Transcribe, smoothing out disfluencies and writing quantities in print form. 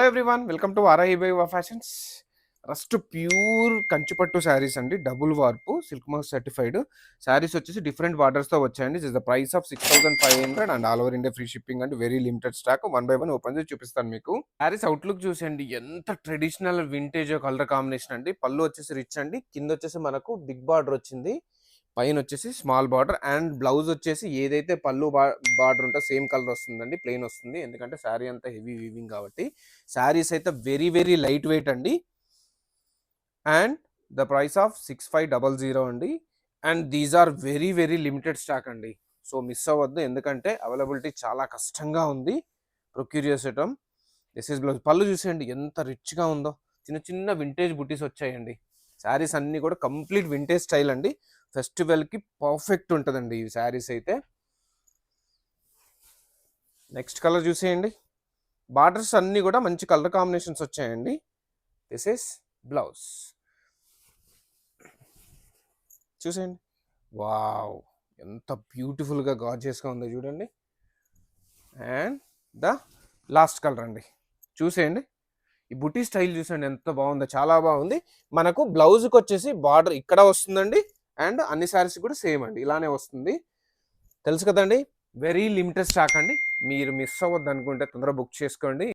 Everyone welcome to ఆర్ఐబైవ fashions. First pure Kanchipattu sarees అండి, double వార్పు సిల్క్ మార్క్ సర్టిఫైడ్ శారీస్ వచ్చేసి డిఫరెంట్ బార్డర్స్తో వచ్చాయండి. Is the price of 6500 and all over India free shipping అండి. Very limited stock. One by one open చేసి చూపిస్తాను మీకు. శారీస్ అవుట్లుక్ చూసండి, ఎంత ట్రెడిషనల్ వింటేజ్ కలర్ కాంబినేషన్ అండి. పళ్ళు వచ్చేసి రిచ్ అండి, కింద వచ్చేసి మనకు బిగ్ బార్డర్ వచ్చింది, పైన వచ్చేసి స్మాల్ బార్డర్ అండ్ బ్లౌజ్ వచ్చేసి ఏదైతే పళ్ళు బార్డర్ ఉంటుందో సేమ్ కలర్ వస్తుందండి, ప్లెయిన్ వస్తుంది. ఎందుకంటే శారీ అంతా హెవీ వీవింగ్ కాబట్టి. శారీస్ అయితే వెరీ వెరీ లైట్ వెయిట్ అండి. అండ్ ద ప్రైస్ ఆఫ్ 6500 అండి. And these are very very limited stock అండి. సో మిస్ అవ్వద్దు, ఎందుకంటే అవైలబిలిటీ చాలా కష్టంగా ఉంది. ప్రొక్యూర్ చేసేటం. This is blouse. పళ్ళు చూసేయండి ఎంత రిచ్గా ఉందో, చిన్న చిన్న వింటేజ్ బుటీస్ వచ్చాయండి. శారీస్ అన్నీ కూడా కంప్లీట్ వింటేజ్ స్టైల్ అండి. ఫెస్టివల్కి పర్ఫెక్ట్ ఉంటుందండి ఈ శారీస్ అయితే. నెక్స్ట్ కలర్ చూసేయండి. బార్డర్స్ అన్నీ కూడా మంచి కలర్ కాంబినేషన్స్ వచ్చాయండి. This is blouse. చూసేయండి, వావ్ ఎంత బ్యూటిఫుల్గా గార్జియస్గా ఉందో చూడండి. అండ్ ద లాస్ట్ కలర్ అండి, చూసేయండి. ఈ బుటీ స్టైల్ చూసండి ఎంత బాగుందో, చాలా బాగుంది. మనకు బ్లౌజ్కి వచ్చేసి బార్డర్ ఇక్కడ వస్తుందండి, అండ్ అన్ని శారీస్ కూడా సేమ్ అండి, ఇలానే వస్తుంది. తెలుసు కదండి, వెరీ లిమిటెడ్ స్టాక్ అండి. మీరు మిస్ అవ్వద్దు అనుకుంటే తొందరగా బుక్ చేసుకోండి.